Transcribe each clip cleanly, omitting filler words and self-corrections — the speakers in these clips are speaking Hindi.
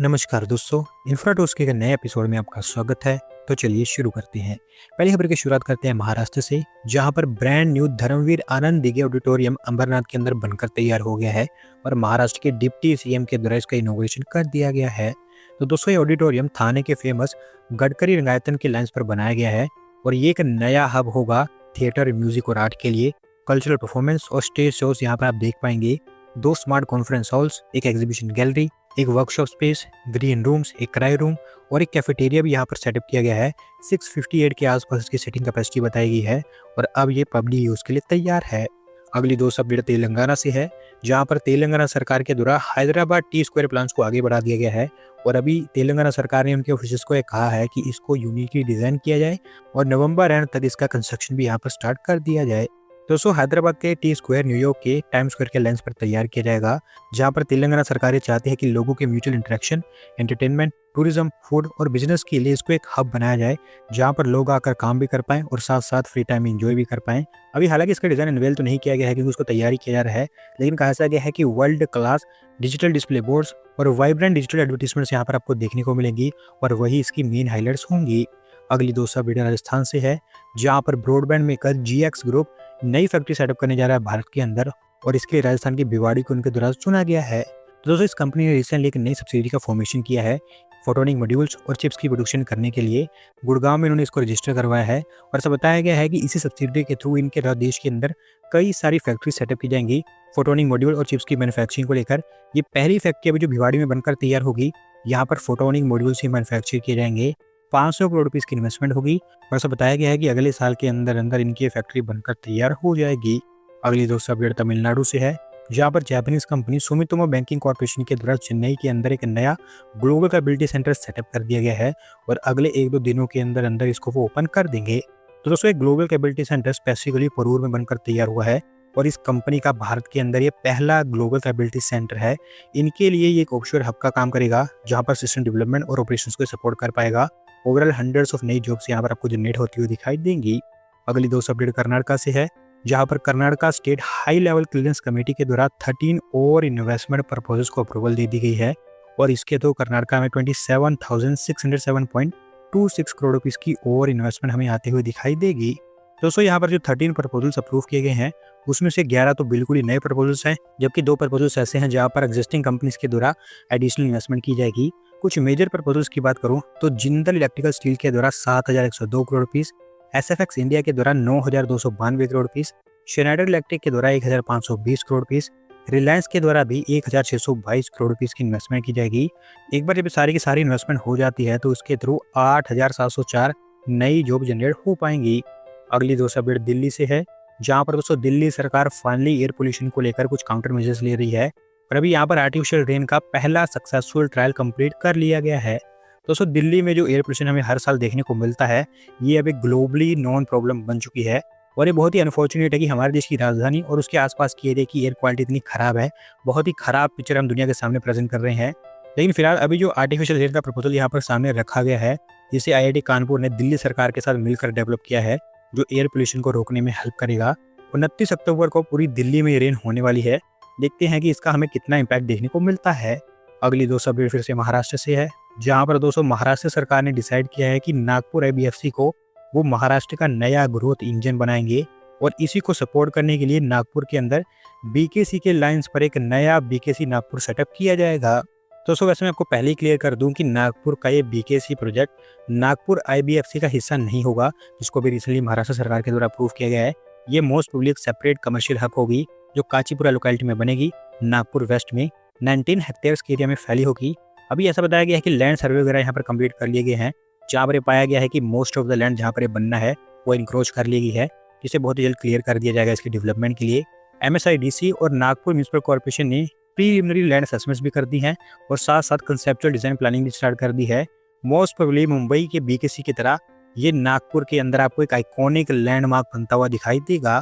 नमस्कार दोस्तों, इन्फ्राटॉक्स के एक नए एपिसोड में आपका स्वागत है। तो चलिए शुरू करते हैं। पहली खबर की शुरुआत करते हैं महाराष्ट्र से, जहां पर brand new Dharmveer Anand Dighe auditorium Ambernath के अंदर बनकर तैयार हो गया है और महाराष्ट्र के डिप्टी सीएम के द्वारा इसका इनॉग्रेशन कर दिया गया है। तो दोस्तों, ये ऑडिटोरियम थाने के फेमस गडकरी रंगायतन के लाइन्स पर बनाया गया है और ये एक नया हब होगा थिएटर, म्यूजिक और आर्ट के लिए। कल्चरल परफॉर्मेंस और स्टेज शोज यहाँ पर आप देख पाएंगे। 2 स्मार्ट कॉन्फ्रेंस हॉल्स, एक एग्जीबिशन गैलरी, एक वर्कशॉप स्पेस, ग्रीन रूम्स, एक क्राई रूम और एक कैफेटेरिया भी यहाँ पर सेटअप किया गया है। 658 के आसपास इसकी सीटिंग कैपेसिटी बताई गई है और अब ये पब्लिक यूज के लिए तैयार है। अगली 2 अपडेट तेलंगाना से है, जहाँ पर तेलंगाना सरकार के द्वारा हैदराबाद टी स्क्वायर प्लान्स को आगे बढ़ा दिया गया है और अभी तेलंगाना सरकार ने उनके ऑफिस को कहा है कि इसको यूनिकली डिजाइन किया जाए और नवंबर एंड तक इसका कंस्ट्रक्शन भी यहाँ पर स्टार्ट कर दिया जाए। दोस्तों, हैदराबाद के टी स्क्वायर न्यूयॉर्क के टाइम स्क्वायर के लेंस पर तैयार किया जाएगा, जहां पर तेलंगाना सरकार चाहती है कि लोगों के mutual interaction, entertainment, tourism, food और बिजनेस के लिए इसको एक हब बनाया जाए, जहां पर लोग आकर काम भी कर पाएं और साथ साथ फ्री टाइम एंजॉय भी कर पाएं। अभी हालांकि इसका डिजाइन अनवेल तो नहीं किया गया है क्योंकि उसको तैयारी किया जा रहा है, लेकिन कहा गया है कि world class digital display boards और वाइब्रेंट डिजिटल एडवर्टीजमेंट्स यहाँ पर आपको देखने को मिलेंगी और वही इसकी मेन हाईलाइट्स होंगी। अगली दोस्तों वीडियो राजस्थान से है, जहाँ पर ब्रॉडबैंड मेकर जीएक्स ग्रुप नई फैक्ट्री सेटअप करने जा रहा है भारत के अंदर और इसके लिए राजस्थान की भिवाड़ी को उनके द्वारा चुना गया है। तो दोस्तों, इस कंपनी ने रिसेंटली एक नई सब्सिडरी का फॉर्मेशन किया है फोटोनिक मॉड्यूल्स और चिप्स की प्रोडक्शन करने के लिए। गुड़गांव में इन्होंने इसको रजिस्टर करवाया है और ऐसा बताया गया है कि इसी सब्सिडरी के थ्रू इनके देश के अंदर कई सारी फैक्ट्री सेटअप की जाएंगी फोटोनिक मॉड्यूल और चिप्स की मैन्युफैक्चरिंग को लेकर। ये पहली फैक्ट्री अभी जो भिवाड़ी में बनकर तैयार होगी, यहाँ पर फोटोनिक मॉड्यूल से मैन्युफैक्चर किए जाएंगे। 500 करोड़ रुपीस की इन्वेस्टमेंट होगी और ऐसा बताया गया है कि अगले साल के अंदर अंदर इनकी फैक्ट्री बनकर तैयार हो जाएगी। अगली दोस्तों अपडेट तमिलनाडु से है, जहां पर Japanese company Sumitomo banking corporation के द्वारा चेन्नई के अंदर एक नया ग्लोबल कैपेबिलिटी सेंटर सेटअप कर दिया गया है और अगले 1-2 दिनों के अंदर अंदर इसको वो ओपन कर देंगे। तो दोस्तों, एक global capability centre specifically Parur में बनकर तैयार हुआ है और इस कंपनी का भारत के अंदर ये पहला ग्लोबल कैपेबिलिटी सेंटर है। इनके लिए ये एक ऑफशोर हब का काम करेगा, जहाँ पर सिस्टम डेवलपमेंट और ऑपरेशंस को सपोर्ट कर पाएगा। ओवरऑल हंड्रेड्स ऑफ नई जॉब्स यहाँ पर आपको जनरेट होती हुई दिखाई देंगी। अगली 2 अपडेट कर्नाटका से है, जहां पर Karnataka state high level clearance committee के द्वारा 13 और इन्वेस्टमेंट प्रपोजल्स को अप्रूवल दे दी गई है और इसके तो कर्नाटका में 27,607.26 करोड़ रुपीस की और इन्वेस्टमेंट हमें आते हुए दिखाई देगी। दोस्तों, यहाँ पर जो 13 प्रपोजल्स अप्रूव किए गए हैं, उसमें से 11 तो बिल्कुल ही नए प्रपोजल्स हैं, जबकि 2 प्रपोजल्स ऐसे हैं जहाँ पर एग्जिस्टिंग कंपनीज के द्वारा एडिशनल इन्वेस्टमेंट की जाएगी। कुछ मेजर प्रपोजल्स की बात करूं तो जिंदल इलेक्ट्रिकल स्टील के द्वारा 7,102 करोड़ रुपीस, एसएफएक्स इंडिया के द्वारा 9,292 करोड़ रुपीस, श्नाइडर इलेक्ट्रिक के द्वारा 1,520 करोड़ रुपीस, रिलायंस के द्वारा भी 1,622 करोड़ रुपीस की इन्वेस्टमेंट की जाएगी। एक बार जब सारी की सारी इन्वेस्टमेंट हो जाती है तो उसके थ्रू 8,704 नई जॉब जनरेट हो पाएंगी। अगली 2 अपडेट दिल्ली से है, जहां पर दोस्तों दिल्ली सरकार फाइनली एयर पोल्यूशन को लेकर कुछ काउंटर मेजर्स ले रही है और अभी यहाँ पर आर्टिफिशियल रेन का पहला सक्सेसफुल ट्रायल कंप्लीट कर लिया गया है। दोस्तों, दिल्ली में जो एयर पोल्यूशन हमें हर साल देखने को मिलता है, ये अब एक ग्लोबली नॉन प्रॉब्लम बन चुकी है और ये बहुत ही अनफॉर्चुनेट है कि हमारे देश की राजधानी और उसके आसपास की एरिया की एयर क्वालिटी इतनी खराब है। बहुत ही खराब पिक्चर हम दुनिया के सामने प्रेजेंट कर रहे हैं। लेकिन फिलहाल अभी जो आर्टिफिशियल रेन का प्रपोजल यहाँ पर सामने रखा गया है, जिसे आईआईटी कानपुर ने दिल्ली सरकार के साथ मिलकर डेवलप किया है, जो एयर पोल्यूशन को रोकने में हेल्प करेगा। 29 अक्टूबर को पूरी दिल्ली में रेन होने वाली है। देखते हैं कि इसका हमें कितना इम्पैक्ट देखने को मिलता है। अगली 2 अपडेट फिर से महाराष्ट्र से है, जहां पर दोस्तों महाराष्ट्र सरकार ने डिसाइड किया है कि नागपुर आईबीएफसी को वो महाराष्ट्र का नया ग्रोथ इंजन बनाएंगे और इसी को सपोर्ट करने के लिए नागपुर के अंदर बीकेसी के लाइंस पर एक नया बीकेसी नागपुर सेटअप किया जाएगा। दोस्तों, वैसे मैं आपको पहले ही क्लियर कर दूं कि नागपुर का ये बीकेसी प्रोजेक्ट नागपुर आईबीएफसी का हिस्सा नहीं होगा, जिसको भी रिसेंटली महाराष्ट्र सरकार के द्वारा अप्रूव किया गया है। ये most public separate commercial hub होगी, जो काचीपुरा लोकेलिटी में बनेगी, नागपुर वेस्ट में 19 हेक्टेयर्स के एरिया में फैली होगी। अभी ऐसा बताया गया है कि लैंड सर्वे वगैरह यहाँ पर कंप्लीट कर लिए गए हैं, जहाँ पर पाया गया है कि मोस्ट ऑफ द लैंड जहाँ पर बनना है वो इंक्रोच कर ली गई है, जिसे बहुत ही जल्द क्लियर कर दिया जाएगा इसके डेवलपमेंट के लिए। एमएसआईडीसी और नागपुर म्यूनिसिपल कॉर्पोरेशन ने प्रीलिमिनरी लैंड असेसमेंट्स भी कर दी हैं और साथ साथ कंसेप्चुअल डिजाइन प्लानिंग भी स्टार्ट कर दी है। मोस्ट प्रोबेबली मुंबई के बीकेसी की तरह ये नागपुर के अंदर आपको एक आइकॉनिक लैंडमार्क बनता हुआ दिखाई देगा।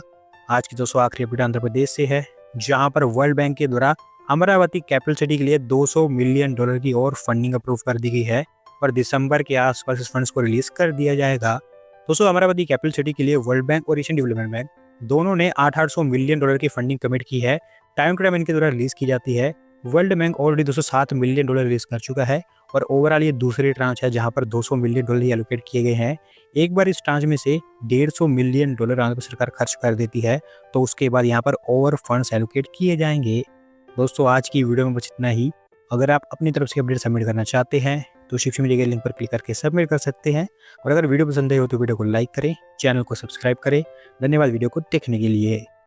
आज की दोस्तों आखिरी अपडेट आंध्र प्रदेश से है, जहां पर वर्ल्ड बैंक के द्वारा अमरावती कैपिटल सिटी के लिए $200 मिलियन की और फंडिंग अप्रूव कर दी गई है और दिसंबर के आसपास इस फंड्स को रिलीज कर दिया जाएगा। दोस्तों, अमरावती कैपिटल सिटी के लिए वर्ल्ड बैंक और एशियन डेवलपमेंट बैंक दोनों ने $800 मिलियन की फंडिंग कमिट की है। टाइम टू टाइम इनके द्वारा रिलीज की जाती है। World bank already 207 million dollar release कर चुका है और ओवरऑल ये दूसरी ट्रांच है जहां पर 200 मिलियन डॉलर ही एलोकेट किए गए हैं। एक बार इस ट्रांच में से 150 मिलियन डॉलर आंध्र प्रदेश सरकार खर्च कर देती है तो उसके बाद यहाँ पर और फंड्स एलोकेट किए जाएंगे। दोस्तों आज की वीडियो में बस इतना ही। अगर आप अपनी तरफ से अपडेट सबमिट करना चाहते हैं तो शिक्षा मीडिया के लिंक पर क्लिक करके सबमिट कर सकते हैं। और अगर वीडियो पसंद आई हो तो वीडियो को लाइक करें, चैनल को सब्सक्राइब करें। धन्यवाद वीडियो को देखने के लिए।